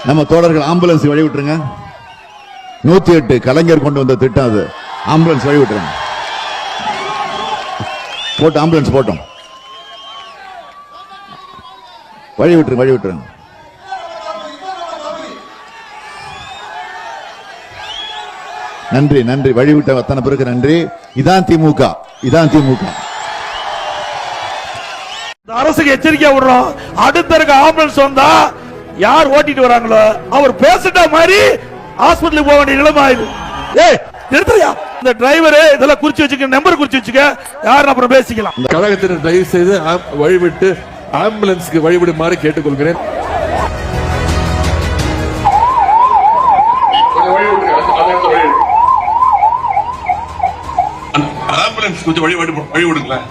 நம்ம தோழர்கள் ஆம்புலன்ஸ் வழி விட்டுருங்க. 108 கலைஞர் கொண்டு வந்த திட்டம் அது. ஆம்புலன்ஸ் வழி விட்டுருங்க. போட்டு ஆம்புலன்ஸ் போட்டோம். வழி விட்டுருங்க. நன்றி வழிவிட்ட அத்தனை பிறகு நன்றி. இதான் திமுக. அரசுக்கு எச்சரிக்கையா விடுறோம். அடுத்த இருக்க ஆம்புலன்ஸ் வந்தா யார் ஓட்டிட்டு வராங்களோ அவர் பேசிட்ட மாதிரி ஹாஸ்பிட்டலுக்கு போக வேண்டிய நிலைமை ஆயிடுது. நிறுத்துறியா? இந்த டிரைவர் இதெல்லாம் குறிச்சு வச்சுக்க, நம்பர் குறிச்சு வச்சுக்க, யாரும் அப்புறம் பேசிக்கலாம். கழகத்தினர் தயவு செய்து வழிவிட்டு ஆம்புலன்ஸ்க்கு வழிவிடுமாறு கேட்டுக்கொள்கிறேன். ஆம்புலன்ஸ் கொஞ்சம் வழி விடுங்களேன்.